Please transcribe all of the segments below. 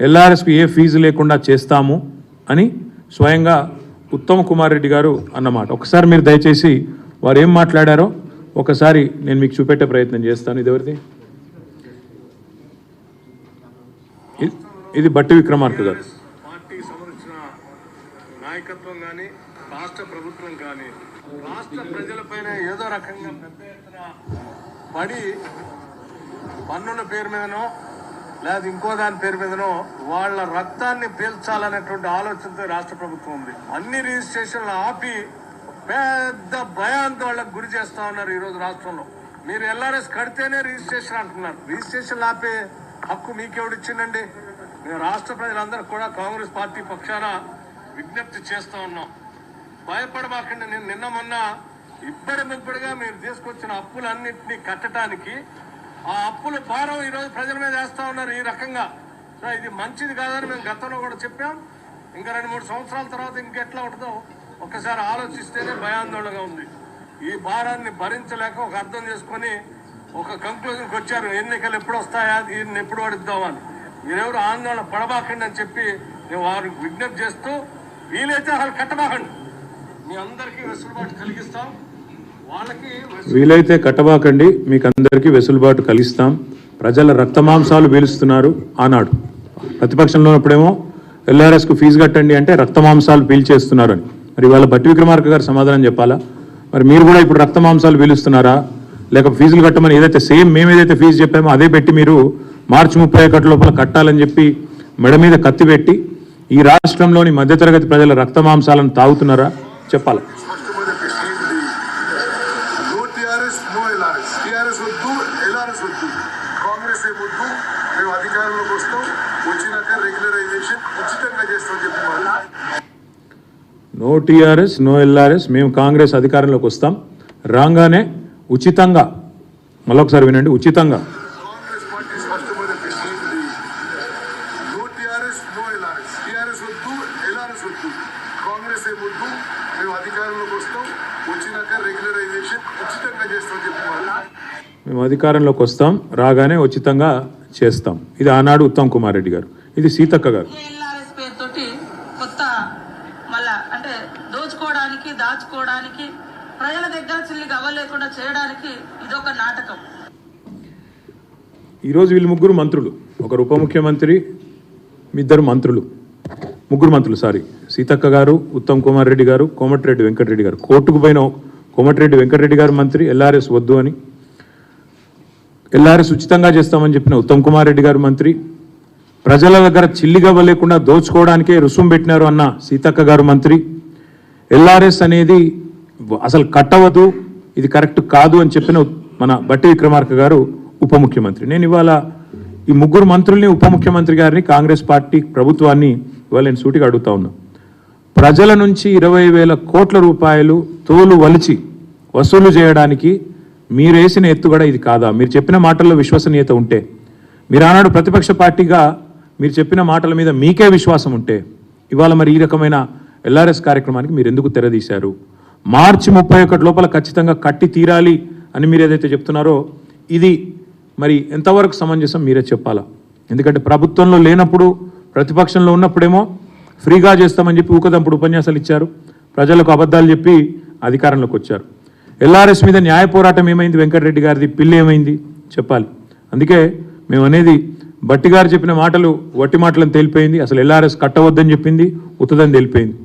ఎల్ఆర్ఎస్కు ఏ fee లేకుండా చేస్తాము అని స్వయంగా ఉత్తమ్ కుమార్ రెడ్డి గారు అన్నమాట. ఒకసారి మీరు దయచేసి వారు ఏం మాట్లాడారో ఒకసారి నేను మీకు చూపెట్టే ప్రయత్నం చేస్తాను. ఇది ఎవరిది? ఇది బట్టి విక్రమార్క గారు. పార్టీ సంబంధించిన నాయకత్వం కానీ రాష్ట్ర ప్రభుత్వం కానీ రాష్ట్ర ప్రజలపైన ఏదో రకంగా పెద్ద ఎత్తున పడి పన్నుల పేరు మీదనో లేదా ఇంకో దాని పేరు మీదనో వాళ్ళ రక్తాన్ని పీల్చాలనేటువంటి ఆలోచనతో రాష్ట్ర ప్రభుత్వం ఉంది. అన్ని రిజిస్ట్రేషన్లు ఆపి పెద్ద భయాందోళనకు గురి చేస్తా ఉన్నారు ఈరోజు రాష్ట్రంలో. మీరు ఎల్ఆర్ఎస్ కడితేనే రిజిస్ట్రేషన్ అంటున్నారు. రిజిస్ట్రేషన్ ఆపే హక్కు మీకెవడిచ్చిందండి? మేము రాష్ట్ర ప్రజలందరూ కూడా కాంగ్రెస్ పార్టీ పక్షాన విజ్ఞప్తి చేస్తూ ఉన్నాం. భయపడమాకండి. నేను నిన్న మొన్న ఇప్పటికిప్పుడుగా మీరు తీసుకొచ్చిన అప్పులన్నింటినీ కట్టడానికి ఆ అప్పుల భారం ఈరోజు ప్రజల మీద వేస్తూ ఉన్నారు ఈ రకంగా. సో ఇది మంచిది కాదని మేము గతంలో కూడా చెప్పాం. ఇంకా 2-3 సంవత్సరాల తర్వాత ఇంకెట్లా ఉంటుందో ఒక్కసారి ఆలోచిస్తేనే భయాందోళనగా ఉంది. ఈ భారాన్ని భరించలేక ఒక అర్థం చేసుకొని ఒక కంక్లూజన్కి వచ్చారు. ఎన్నికలు ఎప్పుడు వస్తాయా, దీన్ని ఎప్పుడు పడిద్దామని. మీరెవరు ఆందోళన పడబాకండి అని చెప్పి నేను వారికి విజ్ఞప్తి చేస్తూ, వీలైతే అసలు కట్టబాకండి, మీ అందరికీ వెసులుబాటు కలిగిస్తాం. వాళ్ళకి వీలైతే కట్టబాకండి, మీకు అందరికీ వెసులుబాటు కలిగిస్తాం. ప్రజల రక్తమాంసాలు పీలుస్తున్నారు. ఆనాడు ప్రతిపక్షంలో ఉన్నప్పుడేమో ఎల్ఆర్ఎస్కు ఫీజు కట్టండి అంటే రక్తమాంసాలు పీల్చేస్తున్నారు అని. మరి ఇవాళ బట్టి విక్రమార్క గారు సమాధానం చెప్పాలా? మరి మీరు కూడా ఇప్పుడు రక్తమాంసాలు పీలుస్తున్నారా? లేక ఫీజులు కట్టమని ఏదైతే సేమ్ మేము ఏదైతే ఫీజు చెప్పామో అదే పెట్టి మీరు మార్చి 31 లోపల కట్టాలని చెప్పి మెడ మీద కత్తి పెట్టి ఈ రాష్ట్రంలోని మధ్యతరగతి ప్రజల రక్తమాంసాలను తాగుతున్నారా? చెప్పాలి. నో టీఆర్ఎస్ నో ఎల్ఆర్ఎస్, మేము కాంగ్రెస్ అధికారంలోకి వస్తాం, రాగానే ఉచితంగా, మళ్ళొకసారి వినండి, ఉచితంగా మేము అధికారంలోకి వస్తాం, రాగానే ఉచితంగా చేస్తాం. ఇది ఆనాడు ఉత్తమ్ కుమార్ రెడ్డి గారు. ఇది సీతక్క గారు. అంటే దోచుకోవడానికి, దాచుకోవడానికి, ప్రజల దగ్గర చిల్లిగా అవ్వలేకుండా చేయడానికి ఇదొక నాటకం. ఈరోజు వీళ్ళు ముగ్గురు మంత్రులు, ఒకరు ఉప ముఖ్యమంత్రి, ఇద్దరు మంత్రులు, ముగ్గురు మంత్రులు సీతక్క గారు, ఉత్తమ్ కుమార్ రెడ్డి గారు, కోమటిరెడ్డి వెంకటరెడ్డి గారు. కోర్టుకు పోయిన కోమటిరెడ్డి వెంకటరెడ్డి గారు మంత్రి, ఎల్ఆర్ఎస్ వద్దు అని, ఎల్ఆర్ఎస్ ఉచితంగా చేస్తామని చెప్పిన ఉత్తమ్ కుమార్ రెడ్డి గారు మంత్రి, ప్రజల దగ్గర చిల్లిగవ్వ లేకుండా దోచుకోవడానికే రుసుము పెట్టినారు అన్న సీతక్క గారు మంత్రి, ఎల్ఆర్ఎస్ అనేది అసలు కట్టవద్దు, ఇది కరెక్ట్ కాదు అని చెప్పిన మన బట్టి విక్రమార్క గారు ఉప ముఖ్యమంత్రి. నేను ఇవాళ ఈ ముగ్గురు మంత్రుల్ని, ఉప ముఖ్యమంత్రి గారిని, కాంగ్రెస్ పార్టీ ప్రభుత్వాన్ని ఇవాళ నేను సూటిగా అడుగుతా ఉన్నా. ప్రజల నుంచి 20,000 కోట్ల రూపాయలు తోలు వలిచి వసూలు చేయడానికి మీరు వేసిన ఎత్తుగడ ఇది కాదా? మీరు చెప్పిన మాటల్లో విశ్వసనీయత ఉంటే, మీరు ఆనాడు ప్రతిపక్ష పార్టీగా మీరు చెప్పిన మాటల మీద మీకే విశ్వాసం ఉంటే, ఇవాళ మరి ఈ రకమైన ఎల్ఆర్ఎస్ కార్యక్రమానికి మీరు ఎందుకు తెరదీశారు? మార్చి 31 లోపల ఖచ్చితంగా కట్టి తీరాలి అని మీరు ఏదైతే చెప్తున్నారో ఇది మరి ఎంతవరకు సమంజసం మీరే చెప్పాలా. ఎందుకంటే ప్రభుత్వంలో లేనప్పుడు, ప్రతిపక్షంలో ఉన్నప్పుడేమో ఫ్రీగా చేస్తామని చెప్పి ఊకదంపుడు ఉపన్యాసాలు ఇచ్చారు, ప్రజలకు అబద్ధాలు చెప్పి అధికారంలోకి వచ్చారు. ఎల్ఆర్ఎస్ మీద న్యాయ పోరాటం ఏమైంది? వెంకటరెడ్డి గారిది పిల్లి ఏమైంది చెప్పాలి. అందుకే మేము అనేది, బట్టి గారు చెప్పిన మాటలు వట్టి మాటలను తేలిపోయింది. అసలు ఎల్ఆర్ఎస్ కట్టవద్దని చెప్పింది ఉత్తదని తేలిపోయింది.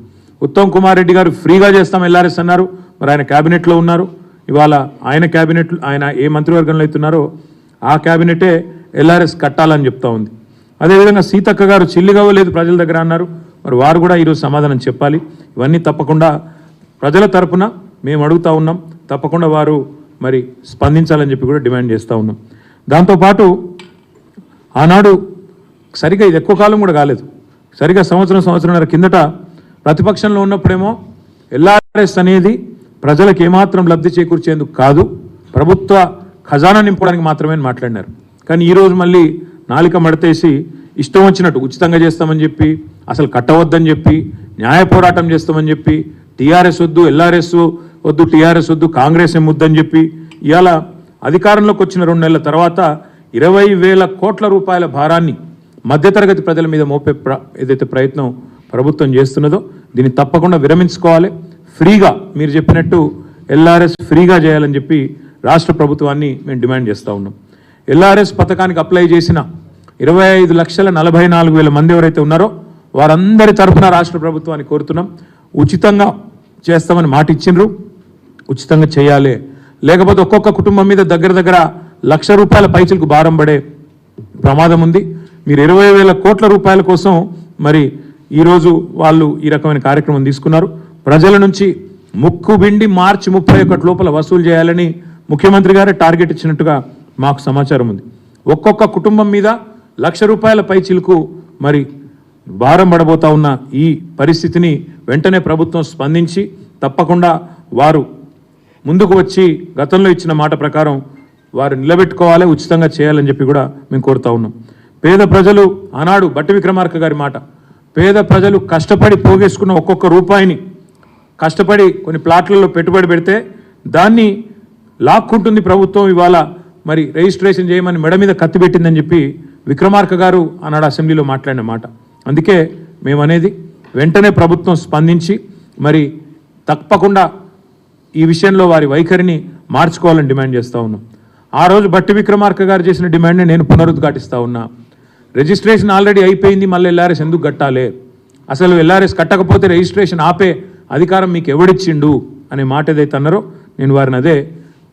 ఉత్తమ్ కుమార్ రెడ్డి గారు ఫ్రీగా చేస్తాం ఎల్ఆర్ఎస్ అన్నారు, మరి ఆయన క్యాబినెట్లో ఉన్నారు. ఇవాళ ఆయన క్యాబినెట్, ఆయన ఏ మంత్రివర్గంలో అవుతున్నారో ఆ క్యాబినెటే ఎల్ఆర్ఎస్ కట్టాలని చెప్తా ఉంది. అదేవిధంగా సీతక్క గారు చిల్లిగవ్వలేదు ప్రజల దగ్గర అన్నారు, మరి వారు కూడా ఈరోజు సమాధానం చెప్పాలి. ఇవన్నీ తప్పకుండా ప్రజల తరపున మేము అడుగుతూ ఉన్నాం, తప్పకుండా వారు మరి స్పందించాలని చెప్పి కూడా డిమాండ్ చేస్తూ ఉన్నాం. దాంతోపాటు ఆనాడు సరిగా ఇది ఎక్కువ కాలం కూడా కాలేదు, సరిగా సంవత్సరంన్నర కిందట ప్రతిపక్షంలో ఉన్నప్పుడేమో ఎల్ఆర్ఎస్ అనేది ప్రజలకు ఏమాత్రం లబ్ధి చేకూర్చేందుకు కాదు, ప్రభుత్వ ఖజానా నింపడానికి మాత్రమే మాట్లాడినారు. కానీ ఈరోజు మళ్ళీ నాలిక మడతేసి ఇష్టం వచ్చినట్టు ఉచితంగా చేస్తామని చెప్పి, అసలు కట్టవద్దని చెప్పి, న్యాయ పోరాటం చేస్తామని చెప్పి, టీఆర్ఎస్ వద్దు, ఎల్ఆర్ఎస్ వద్దు, టీఆర్ఎస్ వద్దు, కాంగ్రెస్ ఏం వద్దని చెప్పి, ఇవాళ అధికారంలోకి వచ్చిన 2 నెలల తర్వాత 20,000 కోట్ల రూపాయల భారాన్ని మధ్యతరగతి ప్రజల మీద మోపే ఏదైతే ప్రయత్నం ప్రభుత్వం చేస్తున్నదో దీన్ని తప్పకుండా విరమించుకోవాలి. ఫ్రీగా మీరు చెప్పినట్టు ఎల్ఆర్ఎస్ ఫ్రీగా చేయాలని చెప్పి రాష్ట్ర ప్రభుత్వాన్ని మేము డిమాండ్ చేస్తూ ఉన్నాం. ఎల్ఆర్ఎస్ పథకానికి అప్లై చేసిన 25,44,000 మంది ఎవరైతే ఉన్నారో వారందరి తరఫున రాష్ట్ర ప్రభుత్వాన్ని కోరుతున్నాం, ఉచితంగా చేస్తామని మాట ఇచ్చిండ్రు, ఉచితంగా చేయాలి. లేకపోతే ఒక్కొక్క కుటుంబం మీద దగ్గర దగ్గర ₹1,00,000 పైచిలకు భారం పడే ప్రమాదం ఉంది. మీరు 20,000 కోట్ల రూపాయల కోసం మరి ఈరోజు వాళ్ళు ఈ రకమైన కార్యక్రమం తీసుకున్నారు. ప్రజల నుంచి ముక్కుబిండి మార్చి 31 లోపల వసూలు చేయాలని ముఖ్యమంత్రి గారే టార్గెట్ ఇచ్చినట్టుగా మాకు సమాచారం ఉంది. ఒక్కొక్క కుటుంబం మీద ₹1,00,000 పైచిలకు మరి భారం పడబోతా ఉన్న ఈ పరిస్థితిని వెంటనే ప్రభుత్వం స్పందించి తప్పకుండా వారు ముందుకు వచ్చి గతంలో ఇచ్చిన మాట ప్రకారం వారు నిలబెట్టుకోవాలి, ఉచితంగా చేయాలని చెప్పి కూడా మేము కోరుతా ఉన్నాం. పేద ప్రజలు ఆనాడు బట్టి విక్రమార్క గారి మాట, పేద ప్రజలు కష్టపడి పోగేసుకున్న ఒక్కొక్క రూపాయిని కష్టపడి కొన్ని ప్లాట్లలో పెట్టుబడి పెడితే దాన్ని లాక్కుంటుంది ప్రభుత్వం. ఇవాళ మరి రిజిస్ట్రేషన్ చేయమని మెడ మీద కత్తి పెట్టిందని చెప్పి విక్రమార్క గారు ఆనాడు అసెంబ్లీలో మాట్లాడిన మాట. అందుకే మేము అనేది వెంటనే ప్రభుత్వం స్పందించి మరి తప్పకుండా ఈ విషయంలో వారి వైఖరిని మార్చుకోవాలని డిమాండ్ చేస్తూ ఉన్నాం. ఆ రోజు బట్టి విక్రమార్క గారు చేసిన డిమాండ్ని నేను పునరుద్ఘాటిస్తూ ఉన్నా. రిజిస్ట్రేషన్ ఆల్రెడీ అయిపోయింది, మళ్ళీ ఎల్ఆర్ఎస్ ఎందుకు కట్టాలి, అసలు ఎల్ఆర్ఎస్ కట్టకపోతే రిజిస్ట్రేషన్ ఆపే అధికారం మీకు ఎవడిచ్చిండు అనే మాట ఏదైతే అన్నారో నేను వారిని అదే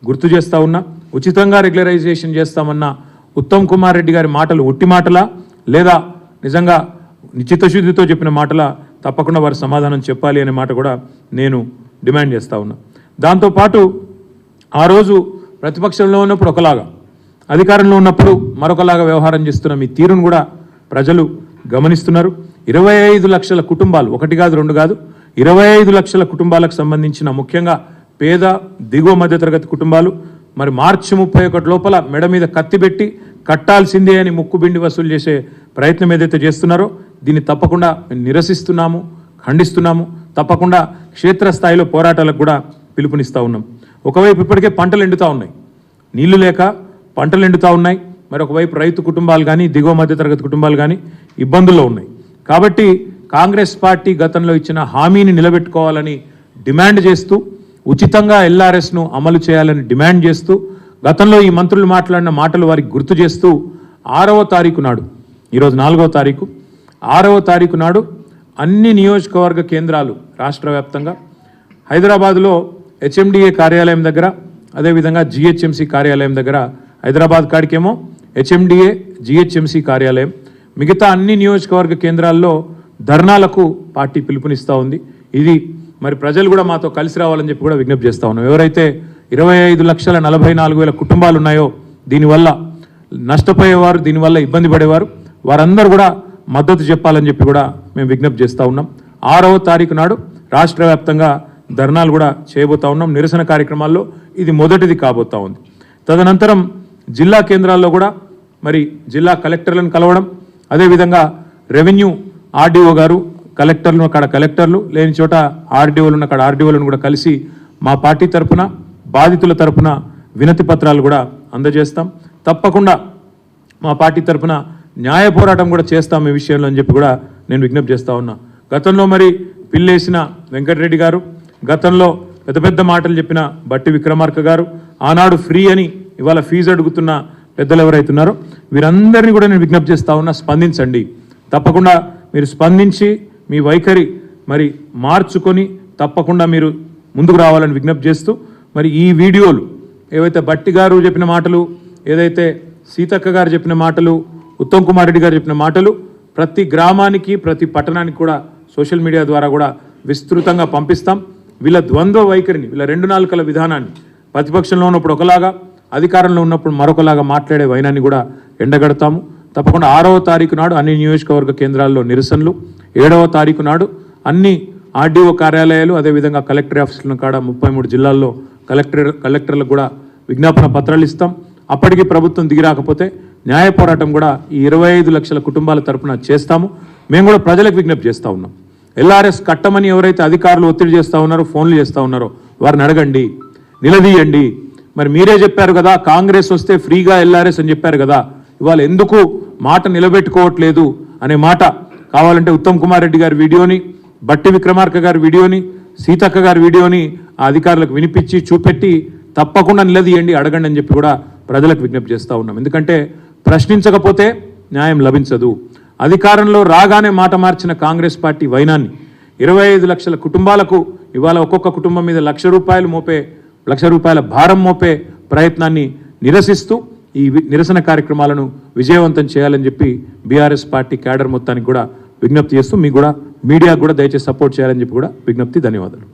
గుర్తు చేస్తూ ఉన్నా. ఉచితంగా రెగ్యులరైజేషన్ చేస్తామన్న ఉత్తమ్ కుమార్ రెడ్డి గారి మాటలు ఒట్టి మాటలా లేదా నిజంగా చిత్తశుద్ధితో చెప్పిన మాటలా తప్పకుండా వారు సమాధానం చెప్పాలి అనే మాట కూడా నేను డిమాండ్ చేస్తూ ఉన్నా. దాంతోపాటు ఆ రోజు ప్రతిపక్షంలో ఉన్నప్పుడు ఒకలాగా, అధికారంలో ఉన్నప్పుడు మరొకలాగా వ్యవహారం చేస్తున్న మీ తీరును కూడా ప్రజలు గమనిస్తున్నారు. 25 లక్షల కుటుంబాలు, ఒకటి కాదు రెండు కాదు, 25 లక్షల కుటుంబాలకు సంబంధించిన ముఖ్యంగా పేద దిగువ మధ్యతరగతి కుటుంబాలు మరి మార్చి 31 లోపల మెడ మీద కత్తి పెట్టి కట్టాల్సిందే అని ముక్కుబిండి వసూలు చేసే ప్రయత్నం ఏదైతే చేస్తున్నారో దీన్ని తప్పకుండా నిరసిస్తున్నాము, ఖండిస్తున్నాము. తప్పకుండా క్షేత్రస్థాయిలో పోరాటాలకు కూడా పిలుపునిస్తూ ఉన్నాం. ఒకవైపు ఇప్పటికే పంటలు ఎండుతూ ఉన్నాయి, నీళ్లు లేక పంటలు ఎండుతూ ఉన్నాయి. మరి ఒకవైపు రైతు కుటుంబాలు కానీ దిగువ మధ్యతరగతి కుటుంబాలు కానీ ఇబ్బందుల్లో ఉన్నాయి. కాబట్టి కాంగ్రెస్ పార్టీ గతంలో ఇచ్చిన హామీని నిలబెట్టుకోవాలని డిమాండ్ చేస్తూ, ఉచితంగా ఎల్ఆర్ఎస్ను అమలు చేయాలని డిమాండ్ చేస్తూ, గతంలో ఈ మంత్రులు మాట్లాడిన మాటలు వారికి గుర్తు చేస్తూ 6వ తారీఖు నాడు, ఈరోజు 4వ తారీఖు, 6వ తారీఖు నాడు అన్ని నియోజకవర్గ కేంద్రాలు రాష్ట్ర వ్యాప్తంగా, హైదరాబాద్లో హెచ్ఎండిఏ కార్యాలయం దగ్గర, అదేవిధంగా జిహెచ్ఎంసీ కార్యాలయం దగ్గర, హైదరాబాద్ కాడికేమో హెచ్ఎండిఏ జిహెచ్ఎంసీ కార్యాలయం, మిగతా అన్ని నియోజకవర్గ కేంద్రాల్లో ధర్నాలకు పార్టీ పిలుపునిస్తూ ఉంది. ఇది మరి ప్రజలు కూడా మాతో కలిసి రావాలని చెప్పి కూడా విజ్ఞప్తి చేస్తూ ఉన్నాం. ఎవరైతే 25,44,000 కుటుంబాలు ఉన్నాయో దీనివల్ల నష్టపోయేవారు, దీనివల్ల ఇబ్బంది పడేవారు, వారందరూ కూడా మద్దతు చెప్పాలని చెప్పి కూడా మేము విజ్ఞప్తి చేస్తూ ఉన్నాం. 6వ తారీఖు నాడు రాష్ట్ర వ్యాప్తంగా ధర్నాలు కూడా చేయబోతా ఉన్నాం. నిరసన కార్యక్రమాల్లో ఇది మొదటిది కాబోతా ఉంది. తదనంతరం జిల్లా కేంద్రాల్లో కూడా మరి జిల్లా కలెక్టర్లను కలవడం, అదేవిధంగా రెవెన్యూ ఆర్డీఓ గారు, కలెక్టర్లు అక్కడ కలెక్టర్లు, లేని చోట ఆర్డీఓలు ఉన్న అక్కడ ఆర్డీఓలను కూడా కలిసి మా పార్టీ తరఫున, బాధితుల తరఫున వినతి పత్రాలు కూడా అందజేస్తాం. తప్పకుండా మా పార్టీ తరఫున న్యాయ పోరాటం కూడా చేస్తాం ఈ విషయంలో అని చెప్పి కూడా నేను విజ్ఞప్తి చేస్తూ ఉన్నా. గతంలో మరి పిల్లేసిన వెంకటరెడ్డి గారు, గతంలో పెద్ద పెద్ద మాటలు చెప్పిన బట్టి విక్రమార్క గారు, ఆనాడు ఫ్రీ అని ఇవాళ ఫీజు అడుగుతున్న పెద్దలు ఎవరైతున్నారో వీరందరినీ కూడా నేను విజ్ఞప్తి చేస్తూ ఉన్నా, స్పందించండి. తప్పకుండా మీరు స్పందించి మీ వైఖరి మరి మార్చుకొని తప్పకుండా మీరు ముందుకు రావాలని విజ్ఞప్తి చేస్తూ, మరి ఈ వీడియోలు ఏవైతే బట్టి గారు చెప్పిన మాటలు, ఏదైతే సీతక్క గారు చెప్పిన మాటలు, ఉత్తమ్ కుమార్ రెడ్డి గారు చెప్పిన మాటలు ప్రతి గ్రామానికి, ప్రతి పట్టణానికి కూడా సోషల్ మీడియా ద్వారా కూడా విస్తృతంగా పంపిస్తాం. వీళ్ళ ద్వంద్వ వైఖరిని, వీళ్ళ 2 నాలుకల విధానాన్ని, ప్రతిపక్షంలో ఉన్నప్పుడు ఒకలాగా, అధికారంలో ఉన్నప్పుడు మరొకలాగా మాట్లాడే వైనాన్ని కూడా ఎండగడతాము. తప్పకుండా 6వ తారీఖు నాడు అన్ని నియోజకవర్గ కేంద్రాల్లో నిరసనలు, 7వ తారీఖు నాడు అన్ని ఆర్డీఓ కార్యాలయాలు, అదేవిధంగా కలెక్టర్ ఆఫీసులను కాడ 33 జిల్లాల్లో కలెక్టర్లకు కూడా విజ్ఞాపన పత్రాలు ఇస్తాం. అప్పటికి ప్రభుత్వం దిగిరాకపోతే న్యాయ పోరాటం కూడా ఈ 25 లక్షల కుటుంబాల తరపున చేస్తాము. మేము కూడా ప్రజలకు విజ్ఞప్తి చేస్తూ ఉన్నాం. ఎల్ఆర్ఎస్ కట్టమని ఎవరైతే అధికారులు ఒత్తిడి చేస్తూ ఉన్నారో, ఫోన్లు చేస్తూ ఉన్నారో వారిని అడగండి, నిలదీయండి. మరి మీరే చెప్పారు కదా కాంగ్రెస్ వస్తే ఫ్రీగా ఎల్ఆర్ఎస్ అని చెప్పారు కదా, ఇవాళ ఎందుకు మాట నిలబెట్టుకోవట్లేదు అనే మాట కావాలంటే ఉత్తమ్ కుమార్ రెడ్డి గారి వీడియోని, బట్టి విక్రమార్క గారి వీడియోని, సీతక్క గారి వీడియోని ఆ అధికారులకు వినిపించి చూపెట్టి తప్పకుండా నిలదీయండి, అడగండి అని చెప్పి కూడా ప్రజలకు విజ్ఞప్తి చేస్తూ ఉన్నాం. ఎందుకంటే ప్రశ్నించకపోతే న్యాయం లభించదు. అధికారంలో రాగానే మాట మార్చిన కాంగ్రెస్ పార్టీ వైనాన్ని 25 లక్షల కుటుంబాలకు ఇవాళ ఒక్కొక్క కుటుంబం మీద లక్ష రూపాయల భారం మోపే ప్రయత్నాన్ని నిరసిస్తూ ఈ నిరసన కార్యక్రమాలను విజయవంతం చేయాలని చెప్పి బీఆర్ఎస్ పార్టీ క్యాడర్ మొత్తానికి కూడా విజ్ఞప్తి చేస్తూ మీకు కూడా మీడియాకు కూడా దయచేసి సపోర్ట్ చేయాలని చెప్పి కూడా విజ్ఞప్తి. ధన్యవాదాలు.